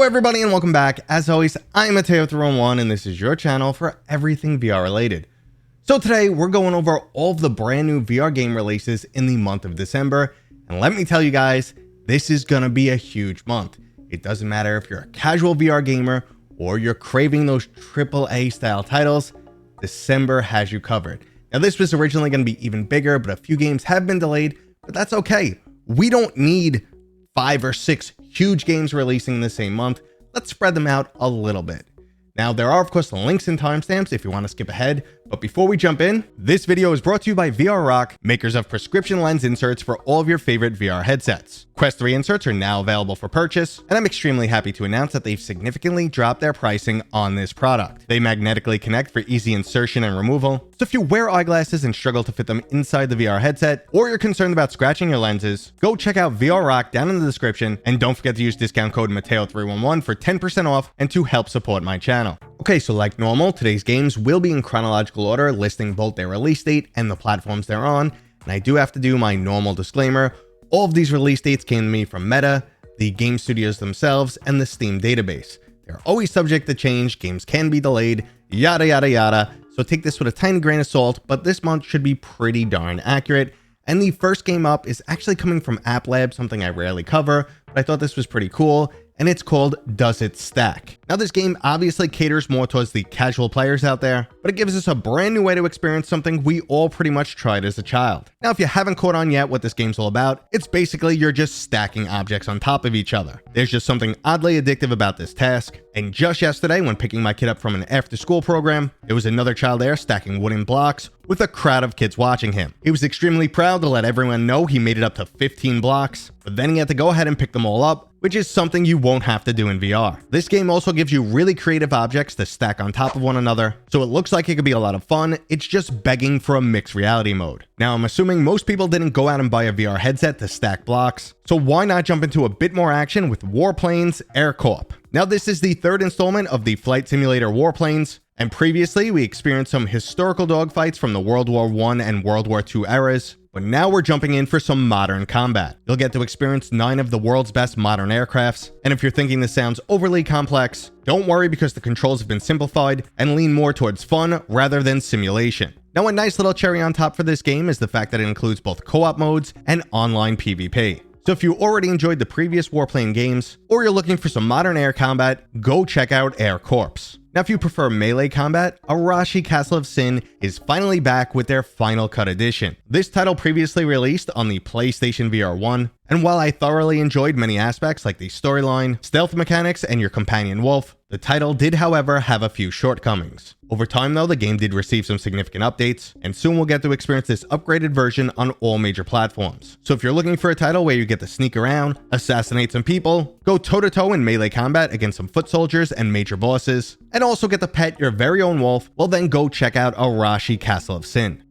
everybody, and welcome back. As always, I'm Mateo311 and this is your channel for everything VR related. So today we're going over all of the brand new VR game releases in the month of December, and let me tell you guys, this is gonna be a huge month. It doesn't matter if you're a casual VR gamer or you're craving those AAA style titles, December has you covered. Now this was originally going to be even bigger, but a few games have been delayed, but that's okay. We don't need 5 or 6 huge games releasing in the same month. Let's spread them out a little bit. Now, there are, of course, links and timestamps if you want to skip ahead. But before we jump in, this video is brought to you by VR makers of prescription lens inserts for all of your favorite VR headsets. Quest 3 inserts are now available for purchase, and I'm extremely happy to announce that they've significantly dropped their pricing on this product. They magnetically connect for easy insertion and removal. So if you wear eyeglasses and struggle to fit them inside the VR headset, or you're concerned about scratching your lenses, go check out VR down in the description, and don't forget to use discount code Mateo311 for 10% off and to help support my channel. Okay, so like normal, today's games will be in chronological order, listing both their release date and the platforms they're on. And I do have to do my normal disclaimer. All of these release dates came to me from Meta, the game studios themselves, and the Steam database. They're always subject to change, games can be delayed, yada yada yada. So take this with a tiny grain of salt, but this month should be pretty darn accurate. And the first game up is actually coming from App Lab, something I rarely cover, but I thought this was pretty cool. And it's called Does It Stack? Now this game obviously caters more towards the casual players out there, but it gives us a brand new way to experience something we all pretty much tried as a child. Now if you haven't caught on yet what this game's all about, it's basically you're just stacking objects on top of each other. There's just something oddly addictive about this task, and just yesterday when picking my kid up from an after school program, there was another child there stacking wooden blocks with a crowd of kids watching him. He was extremely proud to let everyone know he made it up to 15 blocks, but then he had to go ahead and pick them all up, which is something you won't have to do in VR. This game also gives you really creative objects to stack on top of one another, so it looks like it could be a lot of fun. It's just begging for a mixed reality mode. Now, I'm assuming most people didn't go out and buy a VR headset to stack blocks, so why not jump into a bit more action with Warplanes Corp? Now, this is the third installment of the flight simulator Warplanes, and previously we experienced some historical dogfights from the World War I and World War II eras. But now we're jumping in for some modern combat. You'll get to experience 9 of the world's best modern aircrafts. And if you're thinking this sounds overly complex, don't worry because the controls have been simplified and lean more towards fun rather than simulation. Now, a nice little cherry on top for this game is the fact that it includes both co-op modes and online PvP. So if you already enjoyed the previous Warplane games, or you're looking for some modern air combat, go check out Corp. Now, if you prefer melee combat, Arashi Castle of Sin is finally back with their Final Cut Edition. This title previously released on the PlayStation VR 1, and while I thoroughly enjoyed many aspects like the storyline, stealth mechanics, and your companion wolf, the title did, however, have a few shortcomings. Over time, though, the game did receive some significant updates, and soon we'll get to experience this upgraded version on all major platforms. So if you're looking for a title where you get to sneak around, assassinate some people, go toe-to-toe in melee combat against some foot soldiers and major bosses, and also get to pet your very own wolf, well then go check out Arashi Castle of Sin.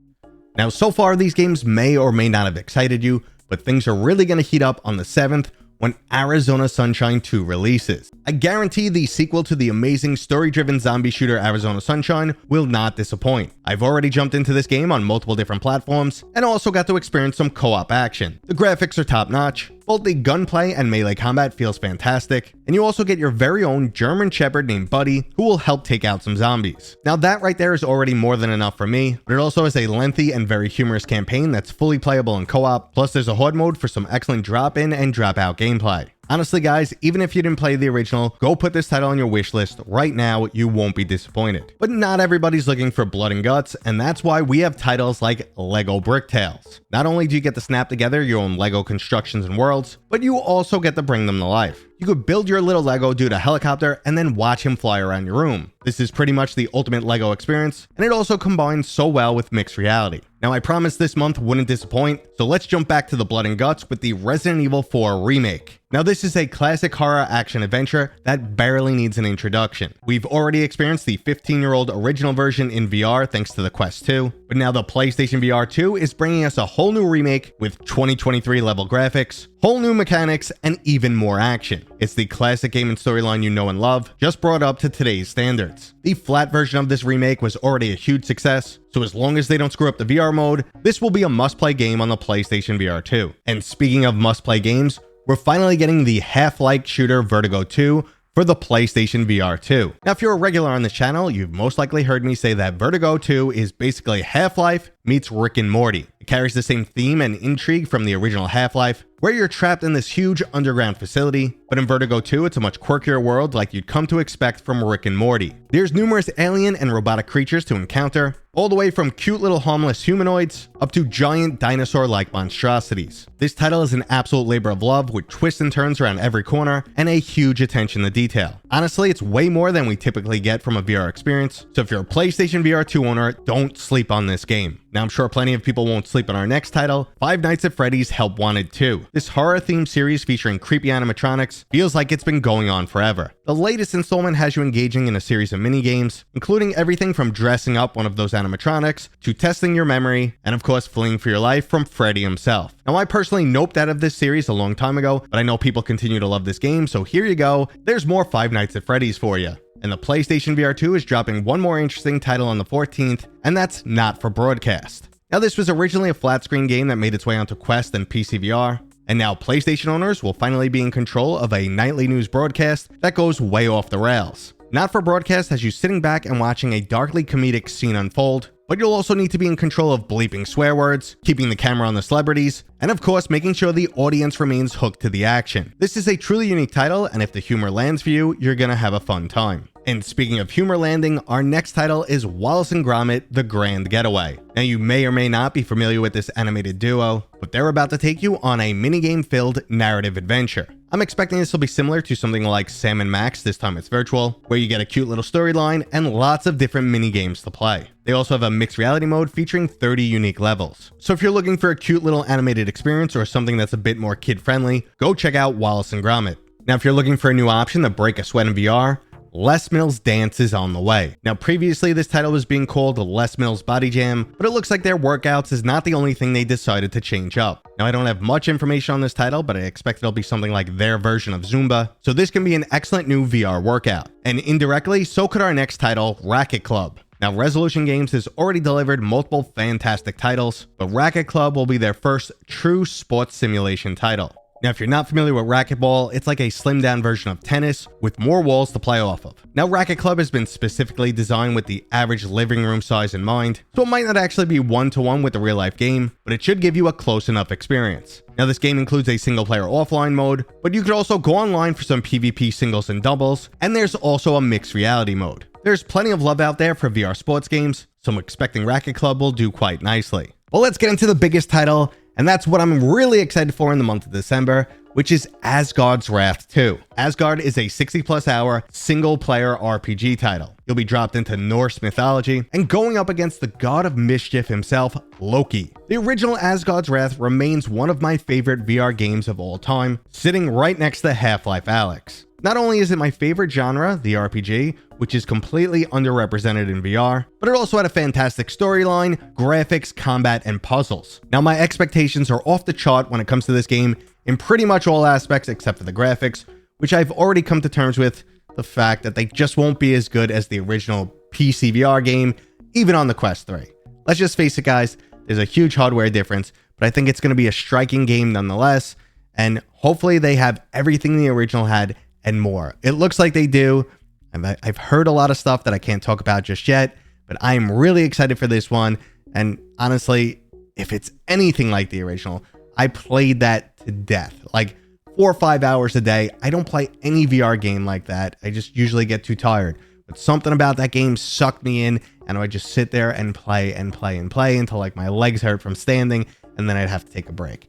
Now, so far, these games may or may not have excited you, but things are really going to heat up on the 7th when Arizona Sunshine 2 releases. I guarantee the sequel to the amazing story-driven zombie shooter Arizona Sunshine will not disappoint. I've already jumped into this game on multiple different platforms and also got to experience some co-op action. The graphics are top-notch, both the gunplay and melee combat feels fantastic, and you also get your very own German Shepherd named Buddy who will help take out some zombies. Now that right there is already more than enough for me, but it also has a lengthy and very humorous campaign that's fully playable in co-op, plus there's a horde mode for some excellent drop-in and drop-out gameplay. Honestly guys, even if you didn't play the original, go put this title on your wish list right now, you won't be disappointed. But not everybody's looking for blood and guts, and that's why we have titles like Lego Bricktales. Not only do you get to snap together your own Lego constructions and worlds, but you also get to bring them to life. You could build your little Lego dude a helicopter and then watch him fly around your room. This is pretty much the ultimate Lego experience, and it also combines so well with mixed reality. Now I promised this month wouldn't disappoint, so let's jump back to the blood and guts with the Resident Evil 4 Remake. Now this is a classic horror action adventure that barely needs an introduction. We've already experienced the 15-year-old original version in VR thanks to the Quest 2, but now the PlayStation VR 2 is bringing us a whole new remake with 2023 level graphics, whole new mechanics, and even more action. It's the classic game and storyline you know and love, just brought up to today's standards. The flat version of this remake was already a huge success, so as long as they don't screw up the VR mode, this will be a must-play game on the PlayStation VR 2. And speaking of must-play games, we're finally getting the half-like shooter Vertigo 2 for the PlayStation VR2. Now, if you're a regular on this channel, you've most likely heard me say that Vertigo 2 is basically Half-Life meets Rick and Morty. It carries the same theme and intrigue from the original Half-Life, where you're trapped in this huge underground facility, but in Vertigo 2, it's a much quirkier world like you'd come to expect from Rick and Morty. There's numerous alien and robotic creatures to encounter, all the way from cute little harmless humanoids up to giant dinosaur-like monstrosities. This title is an absolute labor of love with twists and turns around every corner and a huge attention to detail. Honestly, it's way more than we typically get from a VR experience, so if you're a PlayStation VR2 owner, don't sleep on this game. Now, I'm sure plenty of people won't sleep on our next title, Five Nights at Freddy's Help Wanted 2. This horror-themed series featuring creepy animatronics feels like it's been going on forever. The latest installment has you engaging in a series of mini-games, including everything from dressing up one of those animatronics, to testing your memory, and of course fleeing for your life from Freddy himself. Now, I personally noped out of this series a long time ago, but I know people continue to love this game, so here you go, there's more Five Nights at Freddy's for you. And the PlayStation VR2 is dropping one more interesting title on the 14th, and that's Not for Broadcast. Now, this was originally a flat screen game that made its way onto Quest and PCVR, and now PlayStation owners will finally be in control of a nightly news broadcast that goes way off the rails. Not for Broadcast has you sitting back and watching a darkly comedic scene unfold, but you'll also need to be in control of bleeping swear words, keeping the camera on the celebrities, and of course making sure the audience remains hooked to the action. This is a truly unique title, and if the humor lands for you, you're gonna have a fun time. And speaking of humor landing, our next title is Wallace and Gromit: The Grand Getaway. Now, you may or may not be familiar with this animated duo, but they're about to take you on a minigame-filled narrative adventure. I'm expecting this will be similar to something like Sam and Max, this time it's virtual, where you get a cute little storyline and lots of different mini-games to play. They also have a mixed reality mode featuring 30 unique levels. So if you're looking for a cute little animated experience or something that's a bit more kid-friendly, go check out Wallace and Gromit. Now, if you're looking for a new option to break a sweat in VR, Les Mills Dance is on the way. Now, previously this title was being called Les Mills Body Jam, but it looks like their workouts is not the only thing they decided to change up. Now, I don't have much information on this title, but I expect it'll be something like their version of Zumba, so this can be an excellent new VR workout. And indirectly, so could our next title, Racket Club. Now, Resolution Games has already delivered multiple fantastic titles, but Racket Club will be their first true sports simulation title. Now, if you're not familiar with racquetball, it's like a slimmed down version of tennis with more walls to play off of. Now, Racket Club has been specifically designed with the average living room size in mind, so it might not actually be one-to-one with the real life game, but it should give you a close enough experience. Now, this game includes a single player offline mode, but you could also go online for some PvP singles and doubles, and there's also a mixed reality mode. There's plenty of love out there for VR sports games, so I'm expecting Racket Club will do quite nicely. Well, let's get into the biggest title, and that's what I'm really excited for in the month of December, which is Asgard's Wrath 2. Asgard is a 60+ hour single-player RPG title. You'll be dropped into Norse mythology and going up against the god of mischief himself, Loki. The original Asgard's Wrath remains one of my favorite VR games of all time, sitting right next to Half-Life Alyx. Not only is it my favorite genre, the RPG, which is completely underrepresented in VR, but it also had a fantastic storyline, graphics, combat, and puzzles. Now, my expectations are off the chart when it comes to this game in pretty much all aspects except for the graphics, which I've already come to terms with the fact that they just won't be as good as the original PCVR game, even on the Quest 3. Let's just face it, guys, there's a huge hardware difference, but I think it's going to be a striking game nonetheless, and hopefully they have everything the original had and more. It looks like they do. I've heard a lot of stuff that I can't talk about just yet, but I'm really excited for this one. And honestly, if it's anything like the original, I played that to death. Like 4 or 5 hours a day. I don't play any VR game like that. I just usually get too tired. But something about that game sucked me in, and I would just sit there and play and play and play until like my legs hurt from standing, and then I'd have to take a break.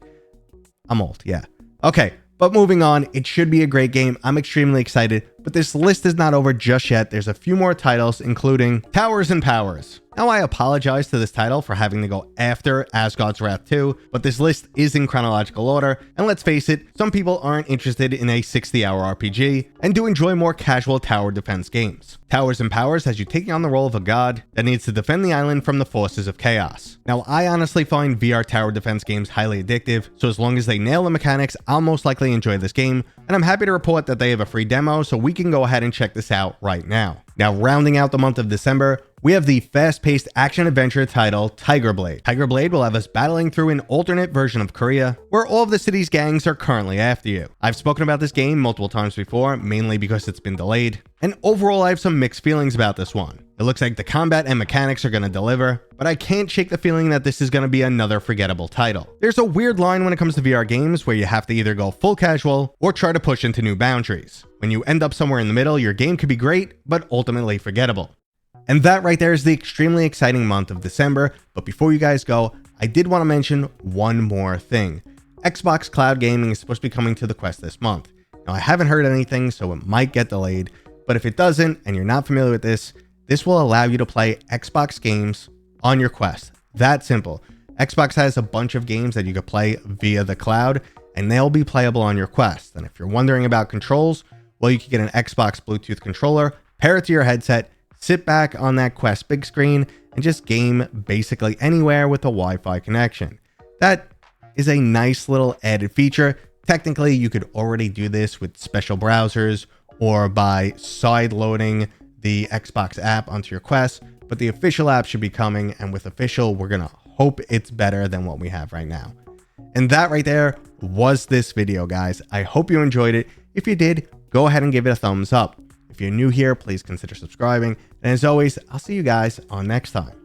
I'm old, yeah. Okay. But moving on, it should be a great game. I'm extremely excited, but this list is not over just yet. There's a few more titles, including Towers and Powers. Now, I apologize to this title for having to go after Asgard's Wrath 2, but this list is in chronological order, and let's face it, some people aren't interested in a 60-hour RPG and do enjoy more casual tower defense games. Towers and Powers has you taking on the role of a god that needs to defend the island from the forces of chaos. Now, I honestly find VR tower defense games highly addictive, so as long as they nail the mechanics, I'll most likely enjoy this game, and I'm happy to report that they have a free demo, so we can go ahead and check this out right now. Now, rounding out the month of December, we have the fast-paced action-adventure title Tiger Blade. Tiger Blade will have us battling through an alternate version of Korea, where all of the city's gangs are currently after you. I've spoken about this game multiple times before, mainly because it's been delayed, and overall I have some mixed feelings about this one. It looks like the combat and mechanics are going to deliver, but I can't shake the feeling that this is going to be another forgettable title. There's a weird line when it comes to VR games where you have to either go full casual or try to push into new boundaries. When you end up somewhere in the middle, your game could be great, but ultimately forgettable. And that right there is the extremely exciting month of December, but before you guys go, I did want to mention one more thing. Xbox Cloud Gaming is supposed to be coming to the Quest this month. Now I haven't heard anything, so it might get delayed, but if it doesn't, and you're not familiar with this will allow you to play Xbox games on your Quest. That simple. Xbox has a bunch of games that you could play via the cloud, and they'll be playable on your Quest. And if you're wondering about controls, well, you can get an Xbox Bluetooth controller, pair it to your headset, sit back on that Quest big screen, and just game basically anywhere with a Wi-Fi connection. That is a nice little added feature. Technically, you could already do this with special browsers or by side loading the Xbox app onto your Quest, but the official app should be coming, and with official, we're gonna hope it's better than what we have right now. And that right there was this video, guys. I hope you enjoyed it. If you did, go ahead and give it a thumbs up. If you're new here, please consider subscribing. And as always, I'll see you guys on next time.